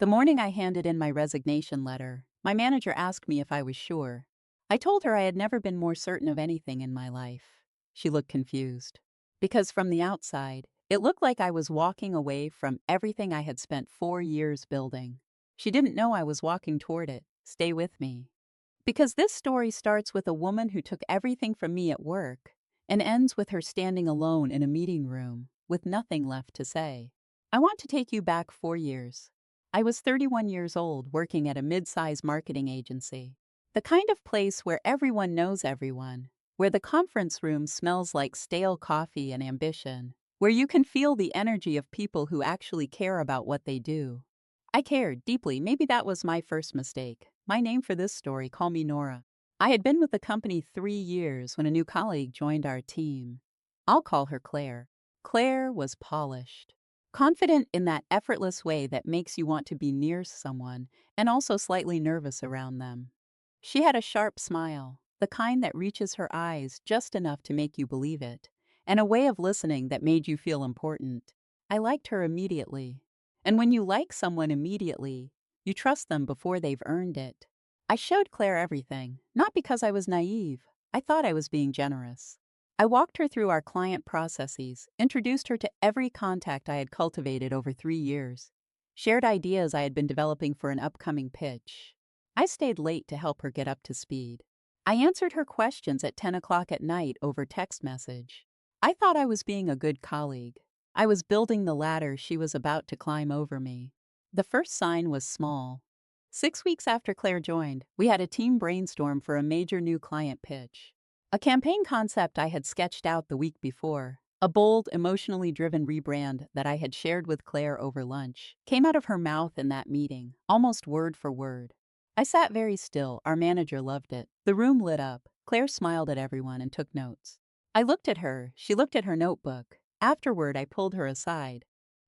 The morning I handed in my resignation letter, my manager asked me if I was sure. I told her I had never been more certain of anything in my life. She looked confused. Because from the outside, it looked like I was walking away from everything I had spent 4 years building. She didn't know I was walking toward it. Stay with me. Because this story starts with a woman who took everything from me at work and ends with her standing alone in a meeting room with nothing left to say. I want to take you back 4 years. I was 31 years old working at a mid-size marketing agency. The kind of place where everyone knows everyone, where the conference room smells like stale coffee and ambition, where you can feel the energy of people who actually care about what they do. I cared deeply. Maybe that was my first mistake. My name for this story, call me Nora. I had been with the company 3 years when a new colleague joined our team. I'll call her Claire. Claire was polished, confident in that effortless way that makes you want to be near someone and also slightly nervous around them. She had a sharp smile, the kind that reaches her eyes just enough to make you believe it, and a way of listening that made you feel important. I liked her immediately. And when you like someone immediately, you trust them before they've earned it. I showed Claire everything, not because I was naive. I thought I was being generous. I walked her through our client processes, introduced her to every contact I had cultivated over 3 years, shared ideas I had been developing for an upcoming pitch. I stayed late to help her get up to speed. I answered her questions at 10 o'clock at night over text message. I thought I was being a good colleague. I was building the ladder she was about to climb over me. The first sign was small. 6 weeks after Claire joined, we had a team brainstorm for a major new client pitch. A campaign concept I had sketched out the week before, a bold, emotionally driven rebrand that I had shared with Claire over lunch, came out of her mouth in that meeting, almost word for word. I sat very still. Our manager loved it. The room lit up. Claire smiled at everyone and took notes. I looked at her. She looked at her notebook. Afterward, I pulled her aside.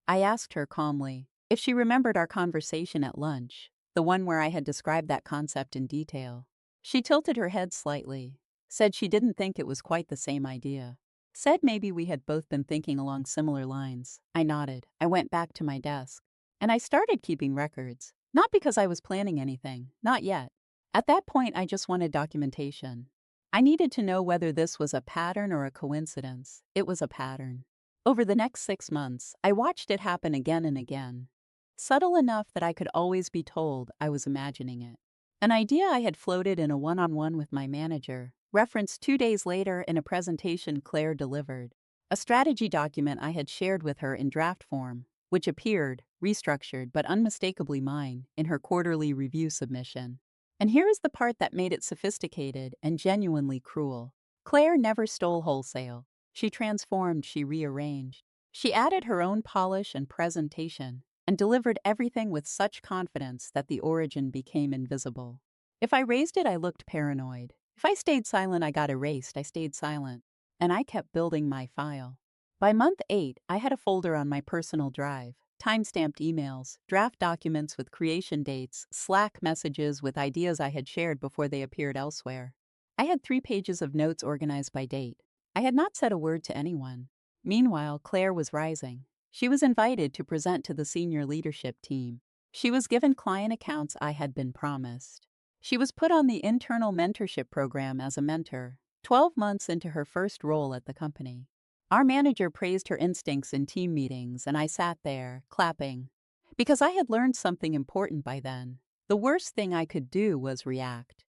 I asked her calmly if she remembered our conversation at lunch, the one where I had described that concept in detail. She tilted her head slightly, said she didn't think it was quite the same idea, said maybe we had both been thinking along similar lines. I nodded. I went back to my desk, and I started keeping records, not because I was planning anything, not yet. At that point, I just wanted documentation. I needed to know whether this was a pattern or a coincidence. It was a pattern. Over the next 6 months, I watched it happen again and again, subtle enough that I could always be told I was imagining it. An idea I had floated in a one-on-one with my manager, referenced 2 days later in a presentation Claire delivered, a strategy document I had shared with her in draft form, which appeared, restructured but unmistakably mine, in her quarterly review submission. And here is the part that made it sophisticated and genuinely cruel. Claire never stole wholesale. She transformed, she rearranged. She added her own polish and presentation, and delivered everything with such confidence that the origin became invisible. If I raised it, I looked paranoid. If I stayed silent, I got erased. I stayed silent. And I kept building my file. By month 8, I had a folder on my personal drive, time-stamped emails, draft documents with creation dates, Slack messages with ideas I had shared before they appeared elsewhere. I had 3 pages of notes organized by date. I had not said a word to anyone. Meanwhile, Claire was rising. She was invited to present to the senior leadership team. She was given client accounts I had been promised. She was put on the internal mentorship program as a mentor, 12 months into her first role at the company. Our manager praised her instincts in team meetings, and I sat there, clapping, because I had learned something important by then. The worst thing I could do was react.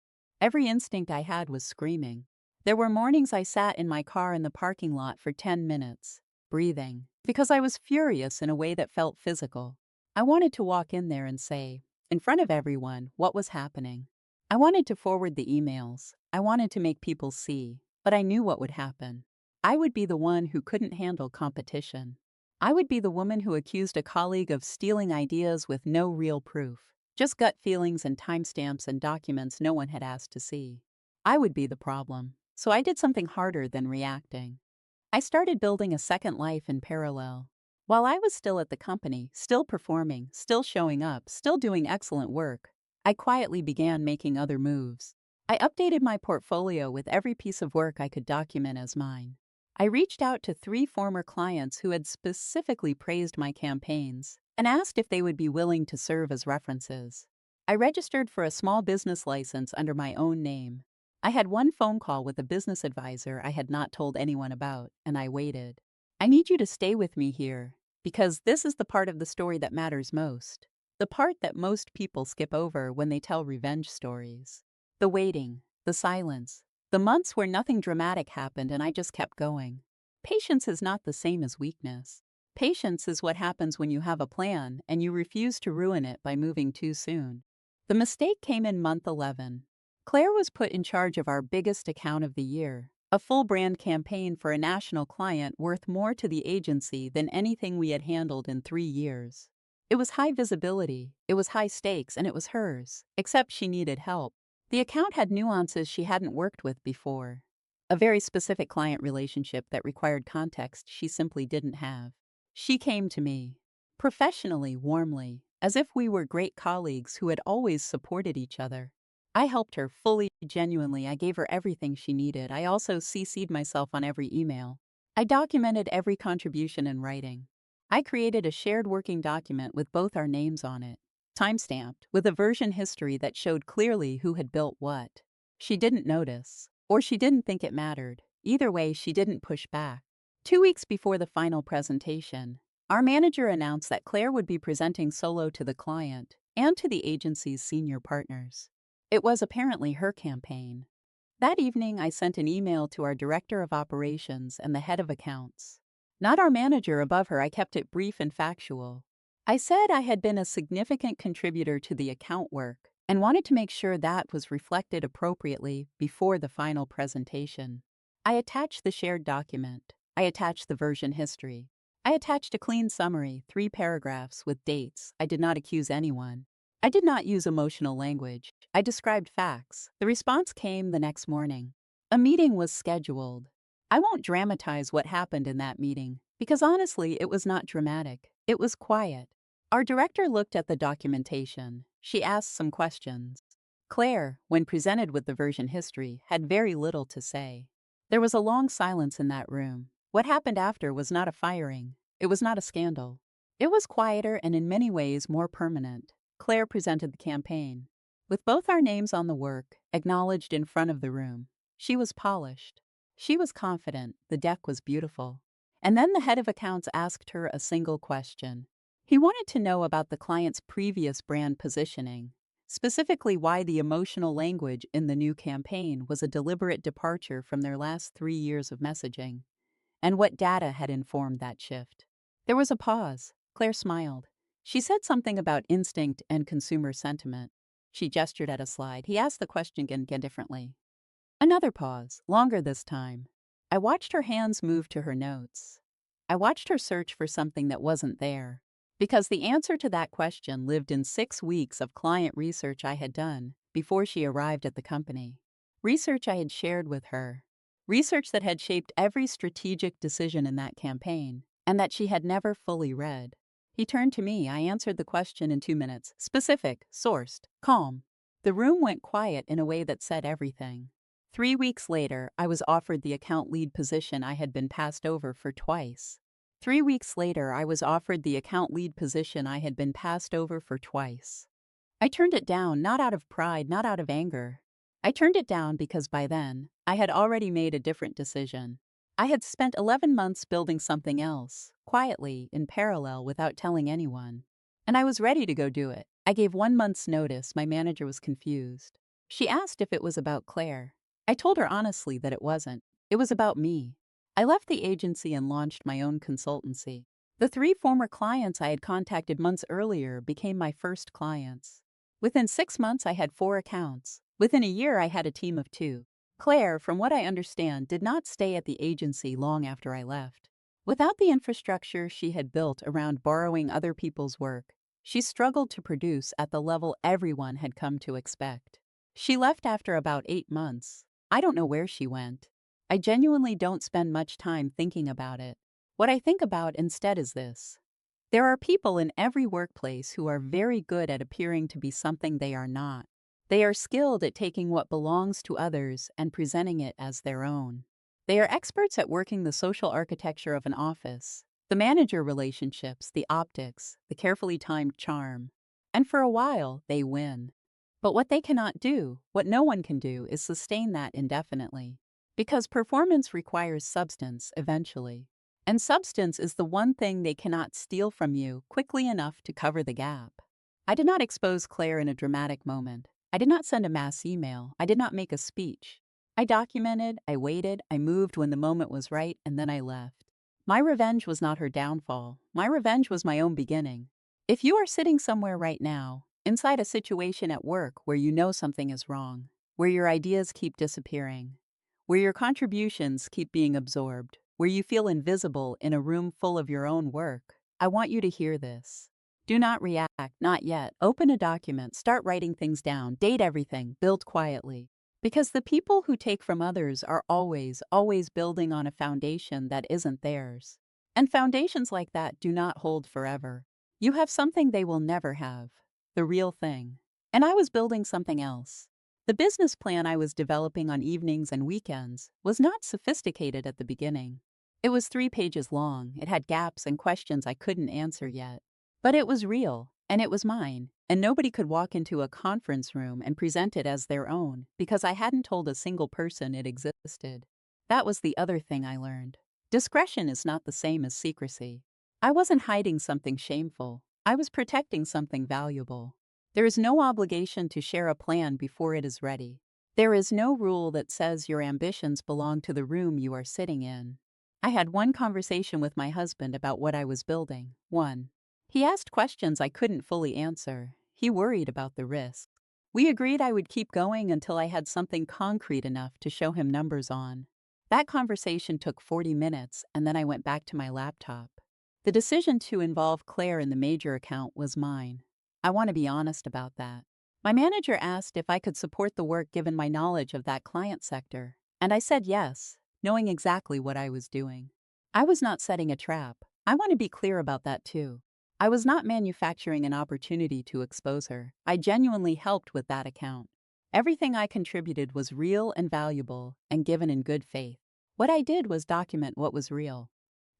Every instinct I had was screaming. There were mornings I sat in my car in the parking lot for 10 minutes, breathing, because I was furious in a way that felt physical. I wanted to walk in there and say, in front of everyone, what was happening. I wanted to forward the emails. I wanted to make people see, but I knew what would happen. I would be the one who couldn't handle competition. I would be the woman who accused a colleague of stealing ideas with no real proof, just gut feelings and timestamps and documents no one had asked to see. I would be the problem, so I did something harder than reacting. I started building a second life in parallel. While I was still at the company, still performing, still showing up, still doing excellent work, I quietly began making other moves. I updated my portfolio with every piece of work I could document as mine. I reached out to 3 former clients who had specifically praised my campaigns and asked if they would be willing to serve as references. I registered for a small business license under my own name. I had one phone call with a business advisor I had not told anyone about, and I waited. I need you to stay with me here, because this is the part of the story that matters most. The part that most people skip over when they tell revenge stories. The waiting, the silence, the months where nothing dramatic happened and I just kept going. Patience is not the same as weakness. Patience is what happens when you have a plan and you refuse to ruin it by moving too soon. The mistake came in month 11. Claire was put in charge of our biggest account of the year, a full brand campaign for a national client worth more to the agency than anything we had handled in 3 years. It was high visibility, it was high stakes, and it was hers, except she needed help. The account had nuances she hadn't worked with before. A very specific client relationship that required context she simply didn't have. She came to me, professionally, warmly, as if we were great colleagues who had always supported each other. I helped her fully, genuinely. I gave her everything she needed. I also CC'd myself on every email. I documented every contribution in writing. I created a shared working document with both our names on it, timestamped, with a version history that showed clearly who had built what. She didn't notice, or she didn't think it mattered. Either way, she didn't push back. 2 weeks before the final presentation, our manager announced that Claire would be presenting solo to the client and to the agency's senior partners. It was apparently her campaign. That evening, I sent an email to our director of operations and the head of accounts. Not our manager above her, I kept it brief and factual. I said I had been a significant contributor to the account work and wanted to make sure that was reflected appropriately before the final presentation. I attached the shared document. I attached the version history. I attached a clean summary, 3 paragraphs with dates. I did not accuse anyone. I did not use emotional language. I described facts. The response came the next morning. A meeting was scheduled. I won't dramatize what happened in that meeting, because honestly, it was not dramatic. It was quiet. Our director looked at the documentation. She asked some questions. Claire, when presented with the version history, had very little to say. There was a long silence in that room. What happened after was not a firing. It was not a scandal. It was quieter and in many ways more permanent. Claire presented the campaign. With both our names on the work, acknowledged in front of the room. She was polished. She was confident. The deck was beautiful. And then the head of accounts asked her a single question. He wanted to know about the client's previous brand positioning, specifically why the emotional language in the new campaign was a deliberate departure from their last 3 years of messaging, and what data had informed that shift. There was a pause. Claire smiled. She said something about instinct and consumer sentiment. She gestured at a slide. He asked the question again differently. Another pause, longer this time. I watched her hands move to her notes. I watched her search for something that wasn't there, because the answer to that question lived in 6 weeks of client research I had done before she arrived at the company. Research I had shared with her. Research that had shaped every strategic decision in that campaign, and that she had never fully read. He turned to me. I answered the question in 2 minutes. Specific, sourced, calm. The room went quiet in a way that said everything. 3 weeks later, I was offered the account lead position I had been passed over for twice. 3 weeks later, I was offered the account lead position I had been passed over for twice. I turned it down, not out of pride, not out of anger. I turned it down because by then, I had already made a different decision. I had spent 11 months building something else, quietly, in parallel, without telling anyone. And I was ready to go do it. I gave 1 month's notice. My manager was confused. She asked if it was about Claire. I told her honestly that it wasn't. It was about me. I left the agency and launched my own consultancy. The 3 former clients I had contacted months earlier became my first clients. Within 6 months, I had 4 accounts. Within a year, I had a team of 2. Claire, from what I understand, did not stay at the agency long after I left. Without the infrastructure she had built around borrowing other people's work, she struggled to produce at the level everyone had come to expect. She left after about 8 months. I don't know where she went. I genuinely don't spend much time thinking about it. What I think about instead is this. There are people in every workplace who are very good at appearing to be something they are not. They are skilled at taking what belongs to others and presenting it as their own. They are experts at working the social architecture of an office, the manager relationships, the optics, the carefully timed charm. And for a while, they win. But what they cannot do, what no one can do, is sustain that indefinitely. Because performance requires substance eventually. And substance is the one thing they cannot steal from you quickly enough to cover the gap. I did not expose Claire in a dramatic moment. I did not send a mass email. I did not make a speech. I documented, I waited, I moved when the moment was right, and then I left. My revenge was not her downfall. My revenge was my own beginning. If you are sitting somewhere right now, inside a situation at work where you know something is wrong, where your ideas keep disappearing, where your contributions keep being absorbed, where you feel invisible in a room full of your own work, I want you to hear this. Do not react, not yet. Open a document, start writing things down, date everything, build quietly. Because the people who take from others are always, always building on a foundation that isn't theirs. And foundations like that do not hold forever. You have something they will never have, the real thing. And I was building something else. The business plan I was developing on evenings and weekends was not sophisticated at the beginning. It was 3 pages long, it had gaps and questions I couldn't answer yet. But it was real, and it was mine, and nobody could walk into a conference room and present it as their own because I hadn't told a single person it existed. That was the other thing I learned. Discretion is not the same as secrecy. I wasn't hiding something shameful. I was protecting something valuable. There is no obligation to share a plan before it is ready. There is no rule that says your ambitions belong to the room you are sitting in. I had one conversation with my husband about what I was building. One. He asked questions I couldn't fully answer. He worried about the risk. We agreed I would keep going until I had something concrete enough to show him numbers on. That conversation took 40 minutes, and then I went back to my laptop. The decision to involve Claire in the major account was mine. I want to be honest about that. My manager asked if I could support the work given my knowledge of that client sector, and I said yes, knowing exactly what I was doing. I was not setting a trap. I want to be clear about that too. I was not manufacturing an opportunity to expose her. I genuinely helped with that account. Everything I contributed was real and valuable and given in good faith. What I did was document what was real.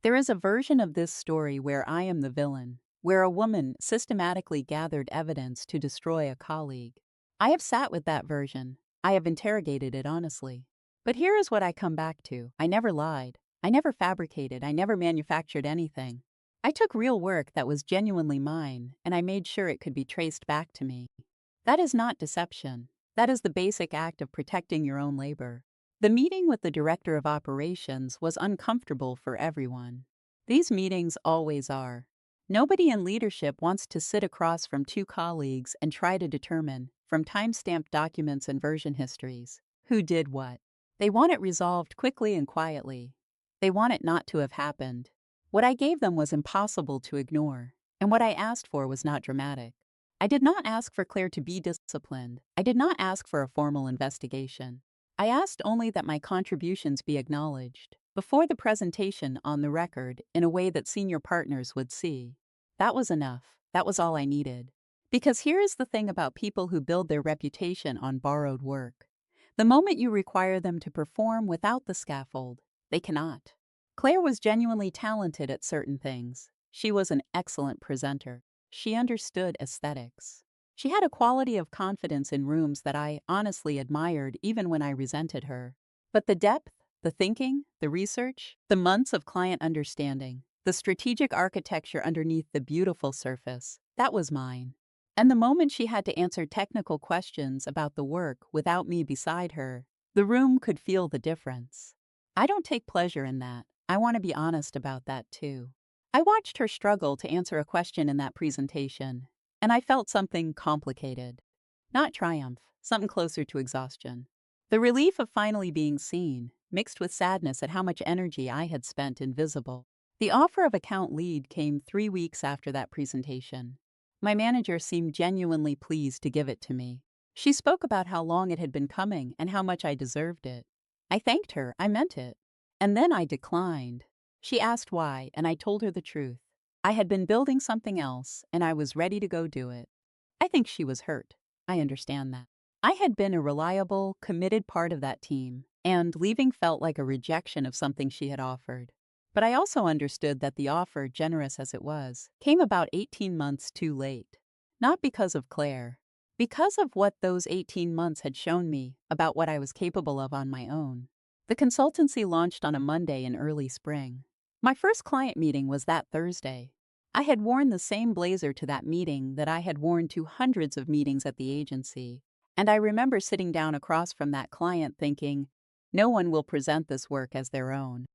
There is a version of this story where I am the villain, where a woman systematically gathered evidence to destroy a colleague. I have sat with that version. I have interrogated it honestly. But here is what I come back to. I never lied. I never fabricated. I never manufactured anything. I took real work that was genuinely mine, and I made sure it could be traced back to me. That is not deception. That is the basic act of protecting your own labor. The meeting with the director of operations was uncomfortable for everyone. These meetings always are. Nobody in leadership wants to sit across from 2 colleagues and try to determine, from time-stamped documents and version histories, who did what. They want it resolved quickly and quietly. They want it not to have happened. What I gave them was impossible to ignore, and what I asked for was not dramatic. I did not ask for Claire to be disciplined. I did not ask for a formal investigation. I asked only that my contributions be acknowledged, before the presentation on the record, in a way that senior partners would see. That was enough. That was all I needed. Because here is the thing about people who build their reputation on borrowed work. The moment you require them to perform without the scaffold, they cannot. Claire was genuinely talented at certain things. She was an excellent presenter. She understood aesthetics. She had a quality of confidence in rooms that I honestly admired even when I resented her. But the depth, the thinking, the research, the months of client understanding, the strategic architecture underneath the beautiful surface, that was mine. And the moment she had to answer technical questions about the work without me beside her, the room could feel the difference. I don't take pleasure in that. I want to be honest about that too. I watched her struggle to answer a question in that presentation, and I felt something complicated. Not triumph, something closer to exhaustion. The relief of finally being seen, mixed with sadness at how much energy I had spent invisible. The offer of account lead came 3 weeks after that presentation. My manager seemed genuinely pleased to give it to me. She spoke about how long it had been coming and how much I deserved it. I thanked her, I meant it. And then I declined. She asked why, and I told her the truth. I had been building something else, and I was ready to go do it. I think she was hurt. I understand that. I had been a reliable, committed part of that team, and leaving felt like a rejection of something she had offered. But I also understood that the offer, generous as it was, came about 18 months too late. Not because of Claire, because of what those 18 months had shown me about what I was capable of on my own. The consultancy launched on a Monday in early spring. My first client meeting was that Thursday. I had worn the same blazer to that meeting that I had worn to hundreds of meetings at the agency, and I remember sitting down across from that client thinking, no one will present this work as their own.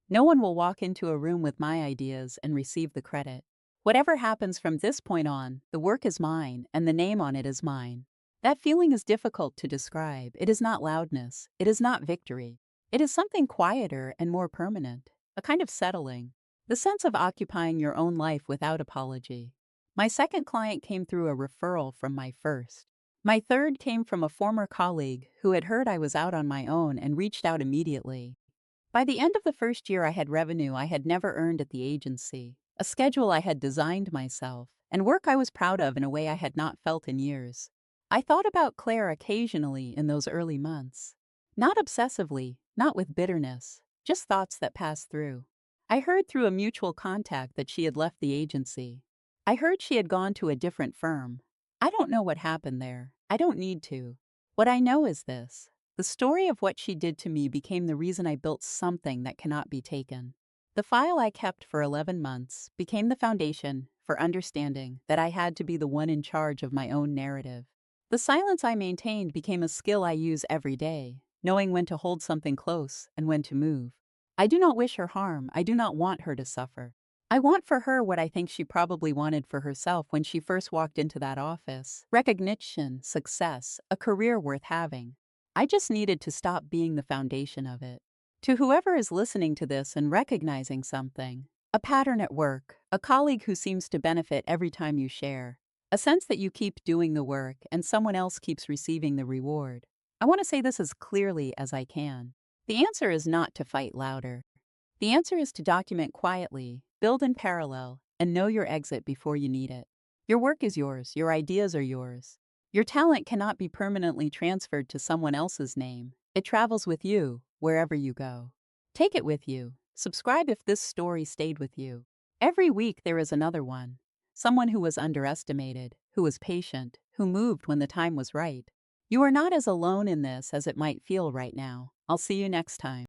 No one will walk into a room with my ideas and receive the credit. Whatever happens from this point on, the work is mine and the name on it is mine. That feeling is difficult to describe. It is not loudness. It is not victory. It is something quieter and more permanent, a kind of settling, the sense of occupying your own life without apology. My second client came through a referral from my first. My third came from a former colleague who had heard I was out on my own and reached out immediately. By the end of the first year, I had revenue I had never earned at the agency, a schedule I had designed myself, and work I was proud of in a way I had not felt in years. I thought about Claire occasionally in those early months. Not obsessively, not with bitterness, just thoughts that passed through. I heard through a mutual contact that she had left the agency. I heard she had gone to a different firm. I don't know what happened there. I don't need to. What I know is this. The story of what she did to me became the reason I built something that cannot be taken. The file I kept for 11 months became the foundation for understanding that I had to be the one in charge of my own narrative. The silence I maintained became a skill I use every day, knowing when to hold something close and when to move. I do not wish her harm. I do not want her to suffer. I want for her what I think she probably wanted for herself when she first walked into that office: recognition, success, a career worth having. I just needed to stop being the foundation of it. To whoever is listening to this and recognizing something, a pattern at work, a colleague who seems to benefit every time you share, a sense that you keep doing the work and someone else keeps receiving the reward, I want to say this as clearly as I can. The answer is not to fight louder. The answer is to document quietly, build in parallel, and know your exit before you need it. Your work is yours, your ideas are yours. Your talent cannot be permanently transferred to someone else's name. It travels with you wherever you go. Take it with you. Subscribe if this story stayed with you. Every week there is another one. Someone who was underestimated, who was patient, who moved when the time was right. You are not as alone in this as it might feel right now. I'll see you next time.